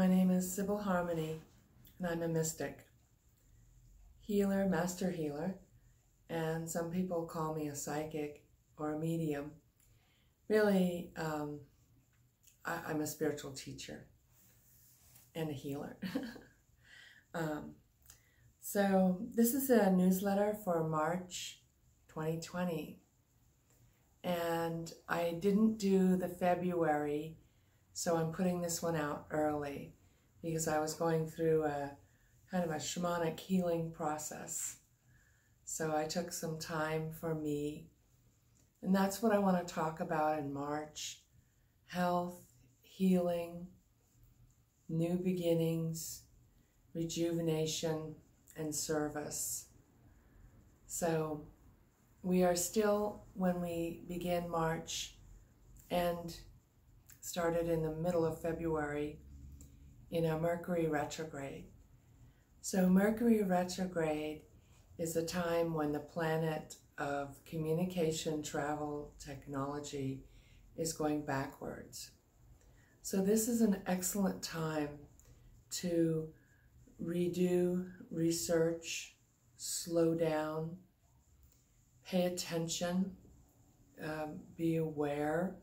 My name is Sybil Harmony, and I'm a mystic, healer, master healer, and some people call me a psychic or a medium. Really, I'm a spiritual teacher and a healer. So this is a newsletter for March 2020, and I didn't do the February, so I'm putting this one out early because I was going through a kind of a shamanic healing process. So I took some time for me, and that's what I want to talk about in March: health, healing, new beginnings, rejuvenation, and service. So we are still, when we begin March and started in the middle of February, in a Mercury Retrograde. So Mercury Retrograde is a time when the planet of communication, travel, technology is going backwards. So this is an excellent time to redo, research, slow down, pay attention, be aware,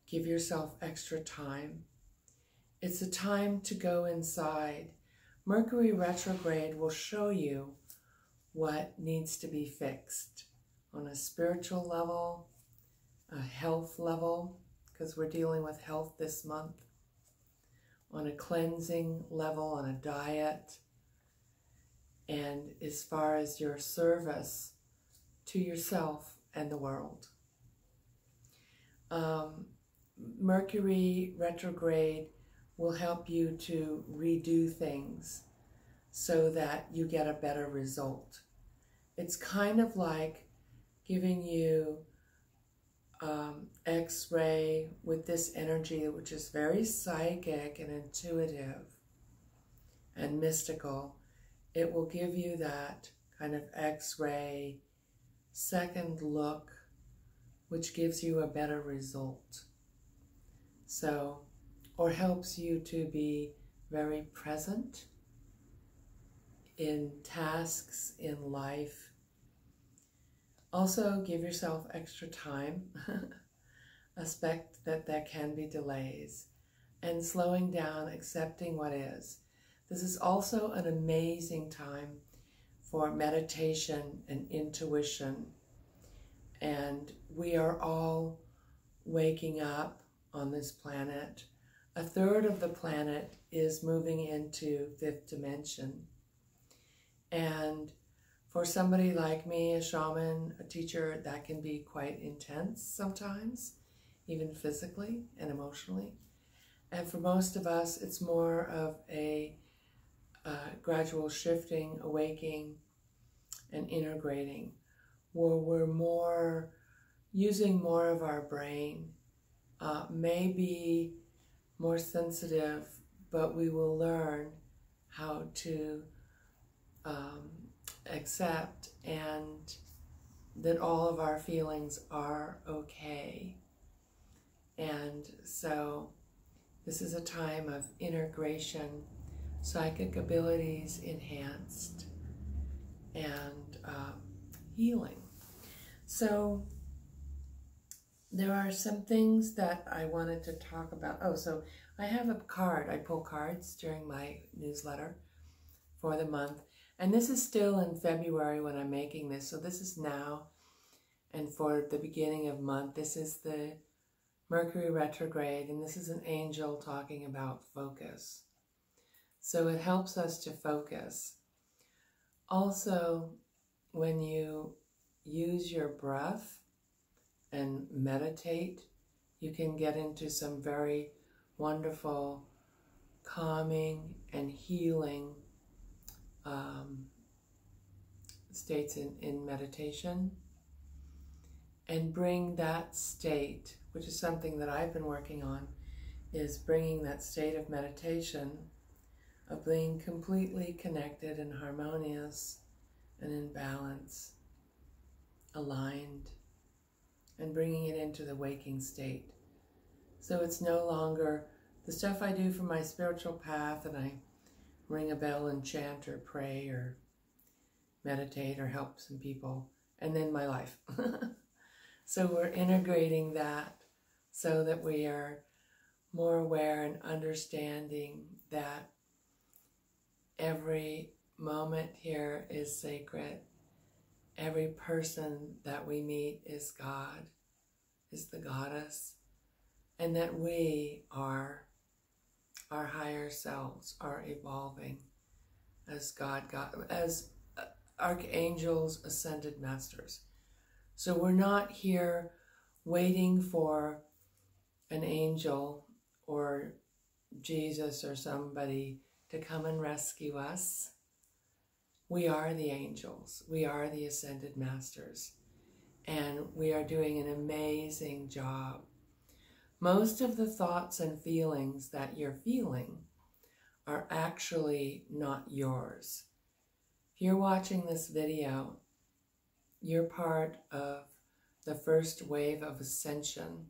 give yourself extra time. It's a time to go inside. Mercury retrograde will show you what needs to be fixed on a spiritual level, a health level, because we're dealing with health this month, on a cleansing level, on a diet, and as far as your service to yourself and the world. Mercury retrograde will help you to redo things so that you get a better result. It's kind of like giving you X-ray with this energy, which is very psychic and intuitive and mystical. It will give you that kind of X-ray second look, which gives you a better result. So, or helps you to be very present in tasks in life. Also, give yourself extra time. Expect that there can be delays. And slowing down, accepting what is. This is also an amazing time for meditation and intuition. And we are all waking up on this planet. A third of the planet is moving into fifth dimension. And for somebody like me, a shaman, a teacher, that can be quite intense sometimes, even physically and emotionally. And for most of us, it's more of a gradual shifting, awakening, and integrating, where we're more using more of our brain, maybe more sensitive, but we will learn how to accept and that all of our feelings are okay. And so this is a time of integration, psychic abilities enhanced, and healing. So there are some things that I wanted to talk about. Oh, so I have a card. I pull cards during my newsletter for the month. And this is still in February when I'm making this. So this is now. And for the beginning of month, this is the Mercury retrograde. And this is an angel talking about focus. So it helps us to focus. Also, when you use your breath and meditate, you can get into some very wonderful calming and healing states in meditation, and bring that state, which is something that I've been working on, is bringing that state of meditation, of being completely connected and harmonious and in balance, aligned, and bringing it into the waking state. So it's no longer the stuff I do for my spiritual path, and I ring a bell and chant or pray or meditate or help some people, and then my life. So we're integrating that so that we are more aware and understanding that every moment here is sacred. Every person that we meet is God, is the goddess, and that we are our higher selves, are evolving as as archangels, ascended masters. So we're not here waiting for an angel or Jesus or somebody to come and rescue us. We are the angels. We are the ascended masters. And we are doing an amazing job. Most of the thoughts and feelings that you're feeling are actually not yours. If you're watching this video, you're part of the first wave of ascension.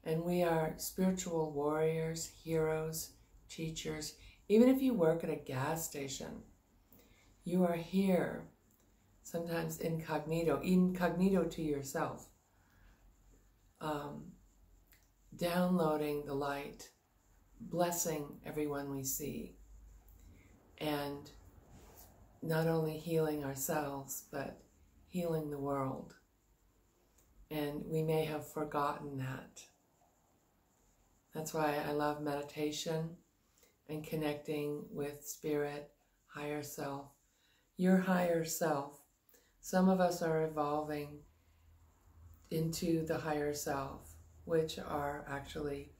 And we are spiritual warriors, heroes, teachers. Even if you work at a gas station, you are here, sometimes incognito to yourself, downloading the light, blessing everyone we see, and not only healing ourselves, but healing the world. And we may have forgotten that. That's why I love meditation and connecting with spirit, higher self. Your higher self. Some of us are evolving into the higher self, which are actually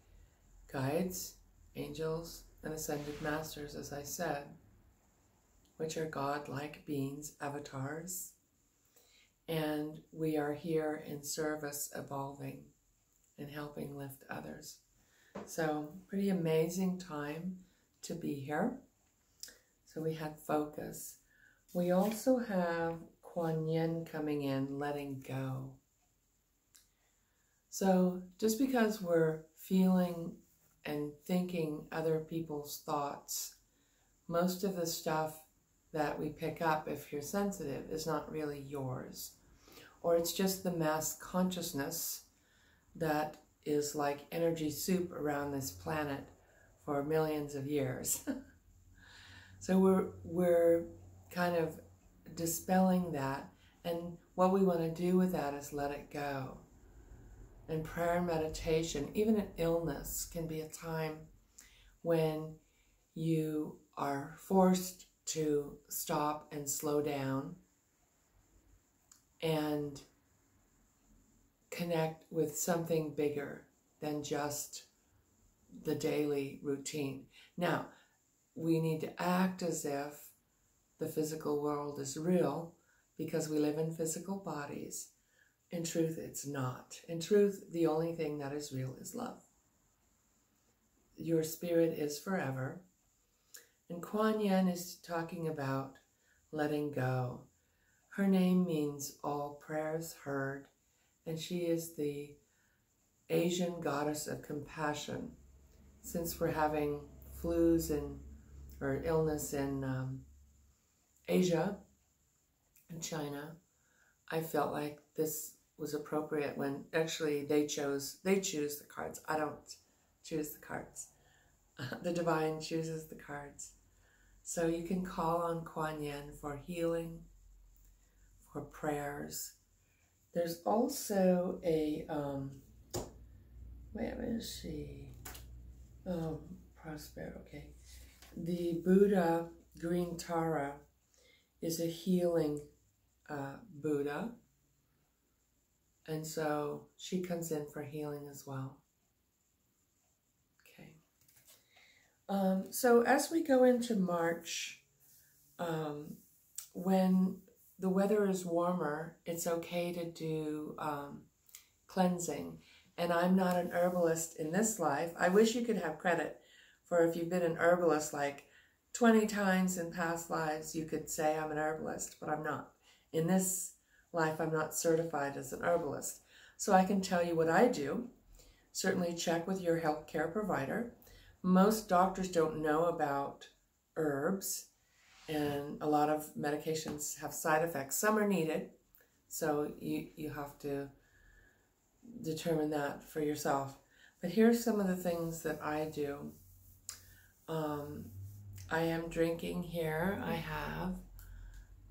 guides, angels, and ascended masters, as I said, which are God-like beings, avatars. And we are here in service, evolving, and helping lift others. So, pretty amazing time to be here. So we had focus. We also have Quan Yin coming in, letting go. So just because we're feeling and thinking other people's thoughts, most of the stuff that we pick up, if you're sensitive, is not really yours. Or it's just the mass consciousness that is like energy soup around this planet for millions of years. So we're kind of dispelling that, and what we want to do with that is let it go. And prayer and meditation, even an illness, can be a time when you are forced to stop and slow down and connect with something bigger than just the daily routine. Now, we need to act as if the physical world is real because we live in physical bodies. In truth, it's not. In truth, the only thing that is real is love. Your spirit is forever. And Quan Yin is talking about letting go. Her name means all prayers heard, and she is the Asian goddess of compassion. Since we're having flus or illness in Asia and China, I felt like this was appropriate when actually they choose the cards. I don't choose the cards. The divine chooses the cards. So you can call on Quan Yin for healing, for prayers. There's also a, wait, let me see. Prosper, okay. The Buddha Green Tara is a healing Buddha. And so she comes in for healing as well. Okay. So as we go into March, when the weather is warmer, it's okay to do cleansing. And I'm not an herbalist in this life. I wish you could have credit for if you've been an herbalist like 20 times in past lives, you could say I'm an herbalist, but I'm not. In this life, I'm not certified as an herbalist. So I can tell you what I do. Certainly check with your healthcare provider. Most doctors don't know about herbs, and a lot of medications have side effects. Some are needed, so you have to determine that for yourself. But here's some of the things that I do. I am drinking here, I have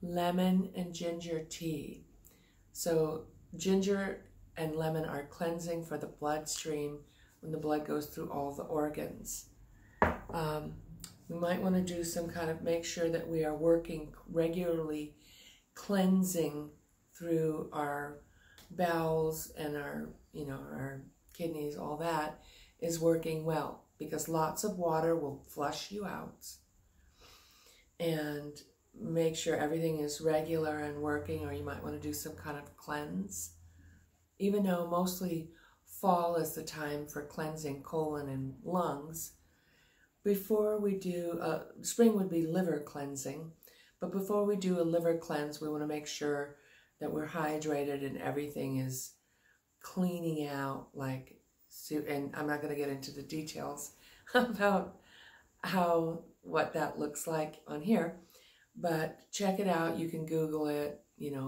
lemon and ginger tea. So ginger and lemon are cleansing for the bloodstream when the blood goes through all the organs. We might want to do some kind of, make sure that we are working regularly, cleansing through our bowels and our, our kidneys, all that is working well, because lots of water will flush you out. And make sure everything is regular and working, or you might want to do some kind of cleanse. Even though mostly fall is the time for cleansing colon and lungs, before we do, spring would be liver cleansing, but before we do a liver cleanse, we want to make sure that we're hydrated and everything is cleaning out, and I'm not going to get into the details about what that looks like on here, but check it out. You can Google it,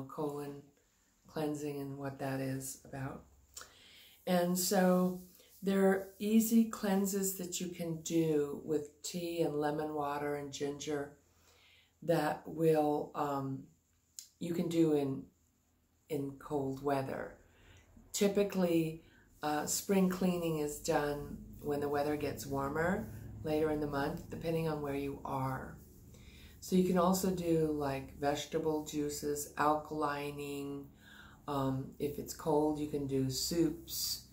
colon cleansing and what that is about. And so there are easy cleanses that you can do with tea and lemon water and ginger that will, you can do in cold weather. Typically, spring cleaning is done when the weather gets warmer, later in the month, depending on where you are. So you can also do like vegetable juices, alkalining. If it's cold, you can do soups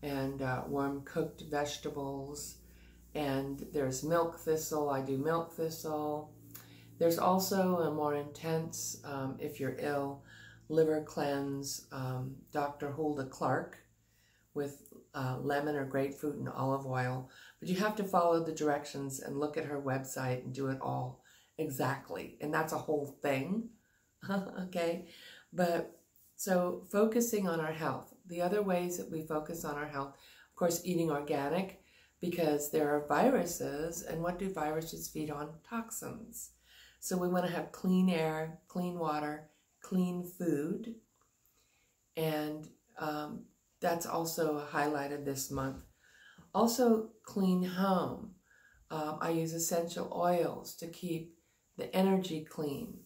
and warm cooked vegetables. And there's milk thistle. I do milk thistle. There's also a more intense, if you're ill, liver cleanse, Dr. Hulda Clark, with lemon or grapefruit and olive oil. But you have to follow the directions and look at her website and do it all exactly. And that's a whole thing, okay? But so focusing on our health. The other ways that we focus on our health, of course, eating organic, because there are viruses, and what do viruses feed on? Toxins. So we want to have clean air, clean water, clean food, and that's also highlighted this month. Also, clean home. I use essential oils to keep the energy clean.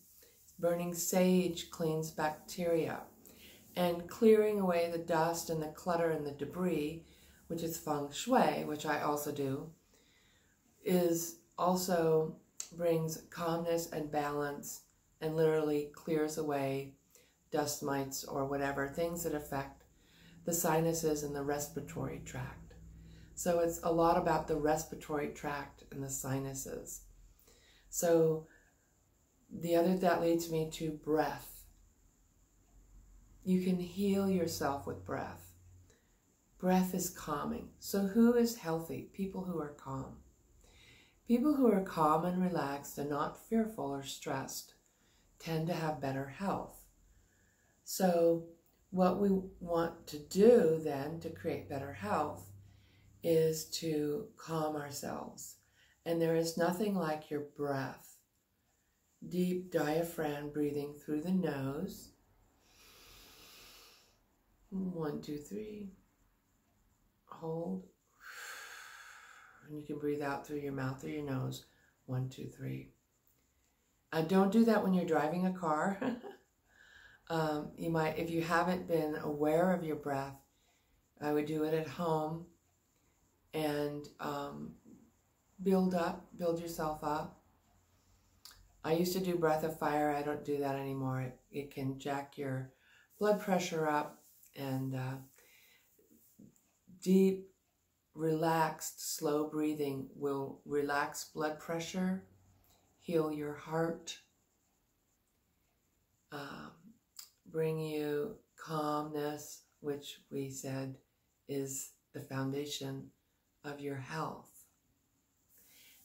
Burning sage cleans bacteria. And clearing away the dust and the clutter and the debris, which is feng shui, which I also do, is also brings calmness and balance and literally clears away dust mites or whatever, things that affect the sinuses and the respiratory tract. So it's a lot about the respiratory tract and the sinuses. So that leads me to breath. You can heal yourself with breath. Breath is calming. So who is healthy? People who are calm. People who are calm and relaxed and not fearful or stressed tend to have better health. So what we want to do then to create better health is to calm ourselves. And there is nothing like your breath. Deep diaphragm breathing through the nose. 1, 2, 3. Hold. And you can breathe out through your mouth or your nose. 1, 2, 3. Don't do that when you're driving a car. You might, if you haven't been aware of your breath, I would do it at home and build yourself up. I used to do breath of fire. I don't do that anymore. It can jack your blood pressure up, and deep, relaxed, slow breathing will relax blood pressure, heal your heart, bring you calmness, which we said is the foundation of your health.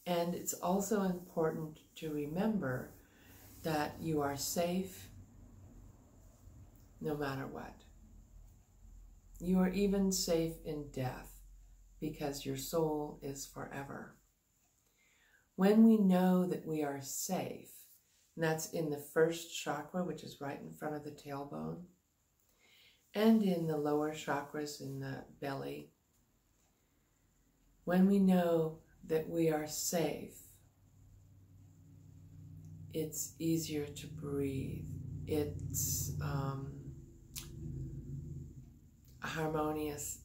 And it's also important to remember that you are safe no matter what. You are even safe in death because your soul is forever. When we know that we are safe, and that's in the first chakra, which is right in front of the tailbone, and in the lower chakras in the belly, when we know that we are safe, it's easier to breathe. It's harmonious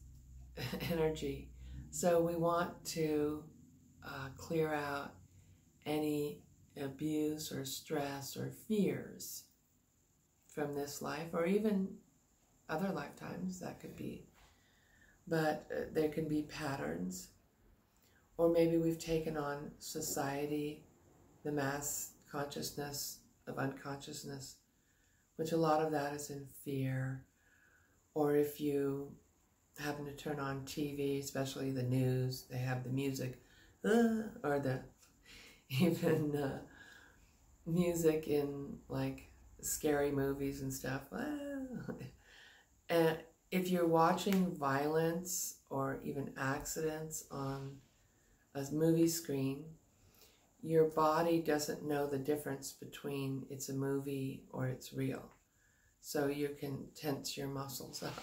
energy. So we want to clear out any abuse or stress or fears from this life, or even other lifetimes, that could be. But there can be patterns. Or maybe we've taken on society, the mass consciousness of unconsciousness, which a lot of that is in fear. Or if you happen to turn on TV, especially the news, they have the music, or the even music in like scary movies and stuff. And if you're watching violence or even accidents on a movie screen, your body doesn't know the difference between it's a movie or it's real. So you can tense your muscles up.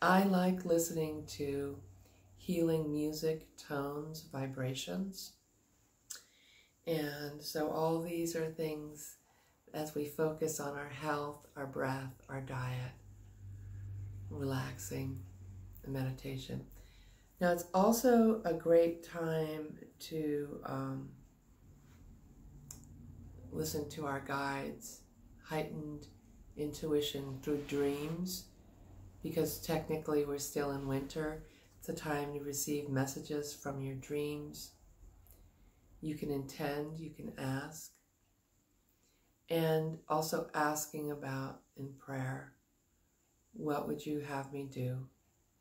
I like listening to healing music, tones, vibrations. And so all these are things as we focus on our health, our breath, our diet, relaxing, and meditation. Now it's also a great time to listen to our guides, heightened intuition through dreams, because technically we're still in winter. It's a time to receive messages from your dreams. You can intend, you can ask, and also asking about in prayer, what would you have me do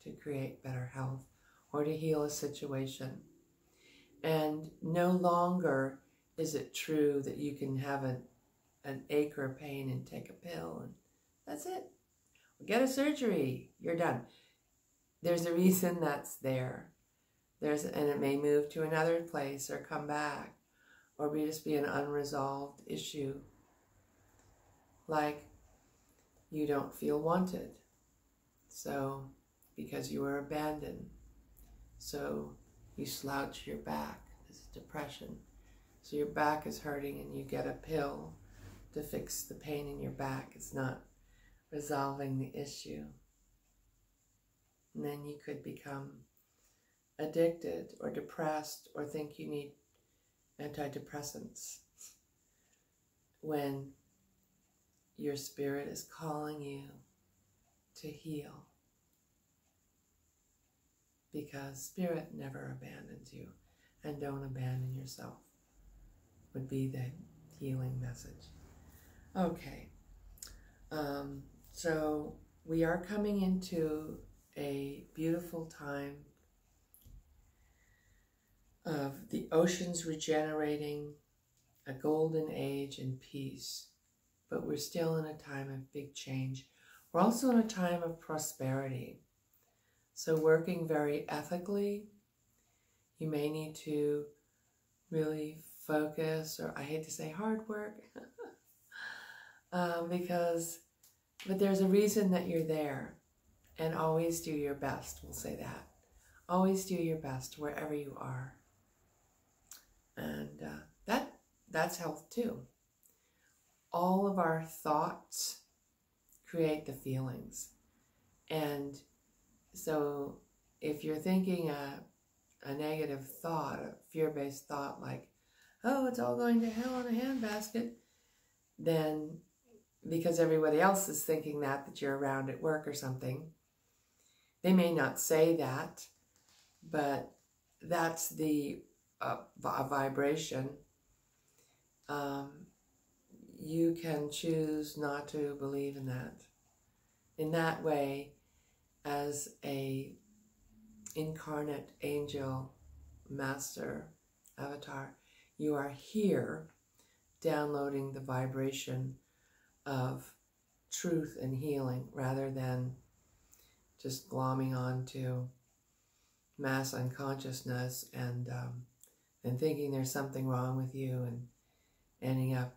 to create better health or to heal a situation? And no longer is it true that you can have an ache or a pain and take a pill and that's it. Get a surgery, you're done. There's a reason that's there. And it may move to another place or come back, or just be an unresolved issue. Like you don't feel wanted. So, because you were abandoned. So you slouch your back. This is depression. So your back is hurting and you get a pill to fix the pain in your back. It's not resolving the issue. And then you could become addicted or depressed or think you need antidepressants when your spirit is calling you to heal. Because spirit never abandons you, and don't abandon yourself would be the healing message. Okay, so we are coming into a beautiful time of the oceans regenerating, a golden age and peace, but we're still in a time of big change. We're also in a time of prosperity. So working very ethically, you may need to really focus, or I hate to say hard work, but there's a reason that you're there, and always do your best, we'll say that. Always do your best wherever you are. And that's health too. All of our thoughts create the feelings. And so if you're thinking a negative thought, a fear-based thought like, oh, it's all going to hell in a handbasket, then because everybody else is thinking that you're around at work or something, they may not say that, but that's the vibration. You can choose not to believe in that. In that way, as a incarnate angel, master, avatar, you are here downloading the vibration of truth and healing rather than just glomming on to mass unconsciousness and thinking there's something wrong with you and ending up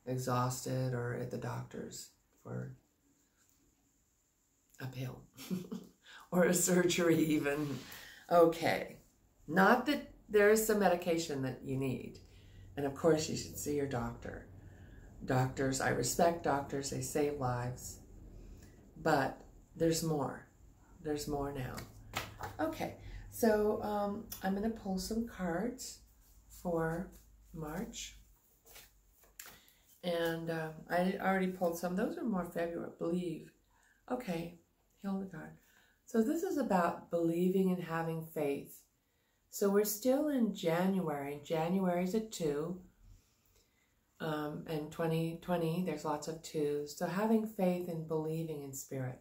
exhausted or at the doctor's for a pill or a surgery even. Okay, not that there is some medication that you need. And of course you should see your doctor. Doctors, I respect doctors, they save lives. But there's more. There's more now. Okay, so I'm going to pull some cards for March. And I already pulled some. Those are more February, believe. Okay, Hildegard. So this is about believing and having faith. So we're still in January. January's a 2. And 2020, there's lots of 2s. So having faith and believing in spirit.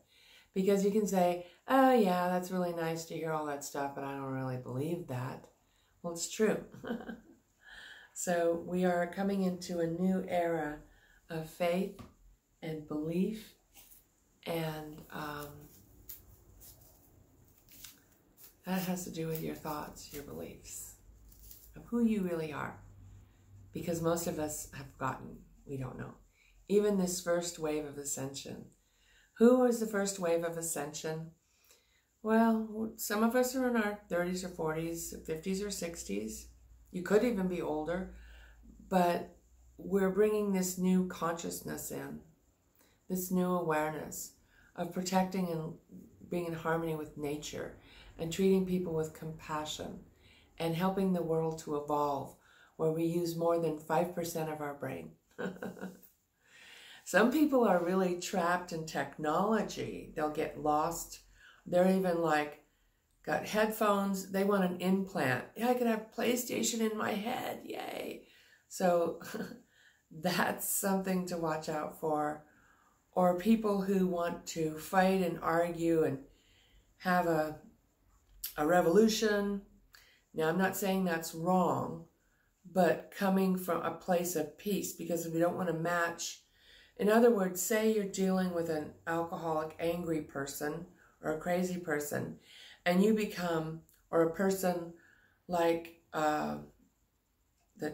Because you can say, oh yeah, that's really nice to hear all that stuff, but I don't really believe that. Well, it's true. So we are coming into a new era of faith and belief, and that has to do with your thoughts, your beliefs, of who you really are. Because most of us have forgotten, we don't know. Even this first wave of ascension. Who was the first wave of ascension? Well, some of us are in our 30s or 40s, 50s or 60s. You could even be older, but we're bringing this new consciousness in, this new awareness of protecting and being in harmony with nature and treating people with compassion and helping the world to evolve where we use more than 5% of our brain. Some people are really trapped in technology. They'll get lost. They're even like, got headphones. They want an implant. Yeah, I could have PlayStation in my head. Yay. So that's something to watch out for. Or people who want to fight and argue and have a revolution. Now, I'm not saying that's wrong, but coming from a place of peace, because we don't want to match. In other words, say you're dealing with an alcoholic, angry person or a crazy person, and you become, or a person like that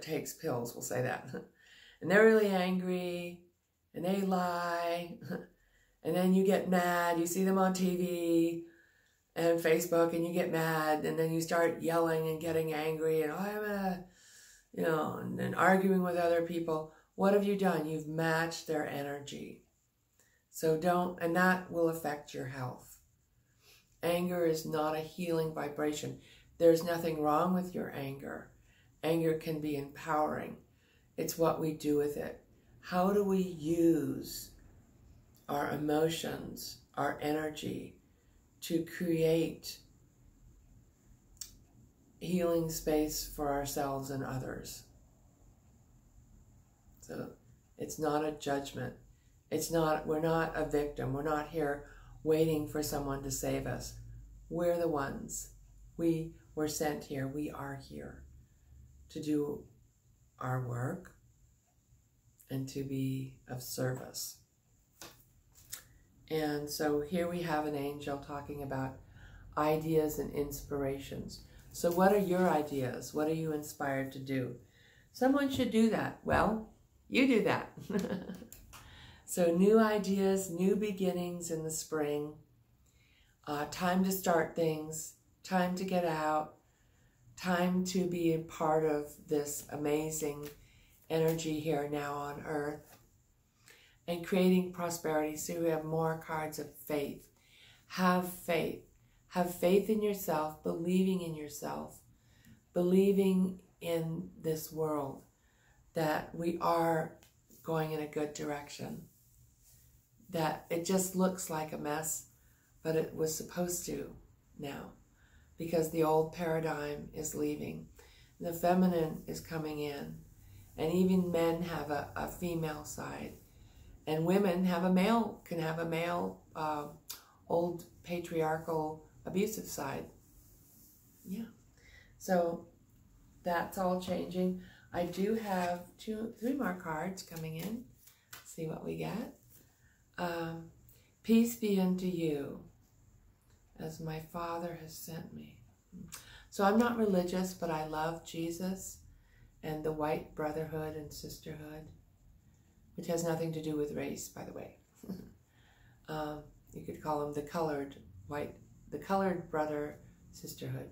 takes pills, we'll say that, and they're really angry, and they lie, and then you get mad, you see them on TV and Facebook, and you get mad, and then you start yelling and getting angry, and and then arguing with other people. What have you done? You've matched their energy. So don't, and that will affect your health. Anger is not a healing vibration. There's nothing wrong with your anger. Anger can be empowering. It's what we do with it. How do we use our emotions, our energy, to create healing space for ourselves and others? So it's not a judgment. We're not a victim. We're not here waiting for someone to save us. We're the ones. We were sent here. We are here to do our work and to be of service. And so here we have an angel talking about ideas and inspirations. So what are your ideas? What are you inspired to do? Someone should do that. Well, you do that. So new ideas, new beginnings in the spring. Time to start things. Time to get out. Time to be a part of this amazing energy here now on Earth. And creating prosperity. So we have more cards of faith. Have faith. Have faith in yourself, believing in yourself, believing in this world, that we are going in a good direction, that it just looks like a mess, but it was supposed to now, because the old paradigm is leaving. The feminine is coming in, and even men have a female side, and women have a male, can have a male, old patriarchal abusive side. Yeah. So that's all changing. I do have 3 more cards coming in. Let's see what we get. Peace be unto you. as my Father has sent me. So I'm not religious, but I love Jesus and the white brotherhood and sisterhood, which has nothing to do with race, by the way. You could call them the colored brother sisterhood.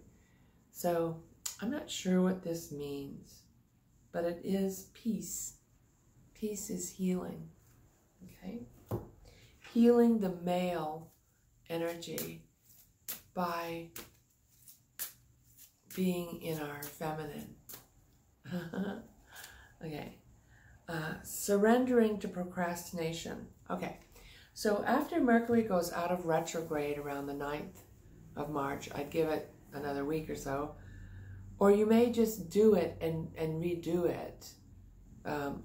So I'm not sure what this means, but it is peace. Peace is healing, okay? Healing the male energy by being in our feminine. Okay. Surrendering to procrastination. Okay. So after Mercury goes out of retrograde around the 9th of March, I'd give it another week or so. Or you may just do it and redo it.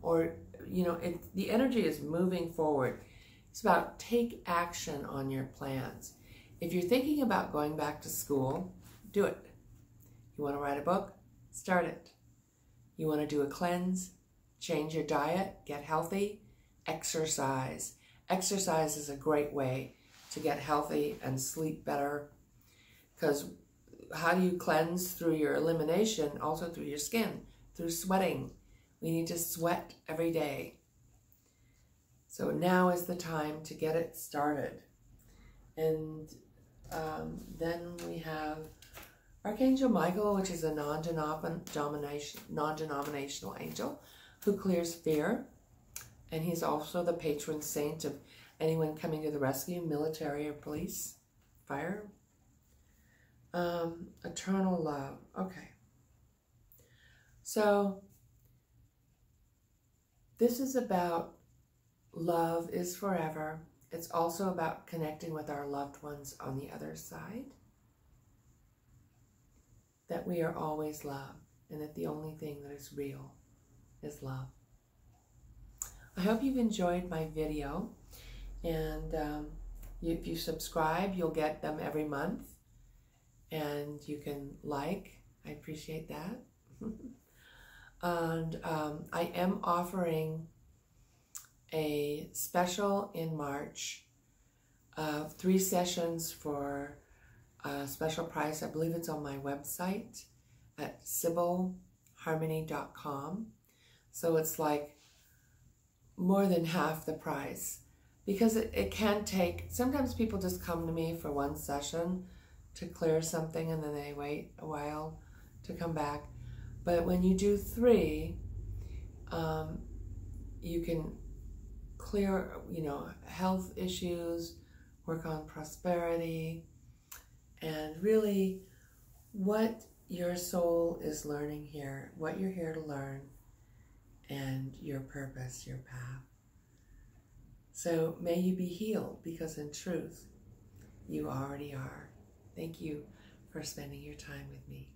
Or, you know, the energy is moving forward. It's about take action on your plans. If you're thinking about going back to school, do it. You want to write a book? Start it. You want to do a cleanse? Change your diet? Get healthy? Exercise. Exercise is a great way to get healthy and sleep better. Because how do you cleanse? Through your elimination, also through your skin, through sweating. We need to sweat every day. So now is the time to get it started. And then we have Archangel Michael, which is a non-denominational angel who clears fear. And he's also the patron saint of anyone coming to the rescue, military or police, fire. Eternal love. Okay. So this is about love is forever. It's also about connecting with our loved ones on the other side. That we are always loved and that the only thing that is real is love. I hope you've enjoyed my video, and if you subscribe, you'll get them every month, and you can like. I appreciate that. And I am offering a special in March of 3 sessions for a special price. I believe it's on my website at sibylharmony.com. So it's like more than half the price, because it can take, sometimes people just come to me for 1 session to clear something and then they wait a while to come back. But when you do 3, you can clear, you know, health issues, work on prosperity, and really what your soul is learning here, what you're here to learn, and your purpose, your path. So may you be healed, because in truth, you already are. Thank you for spending your time with me.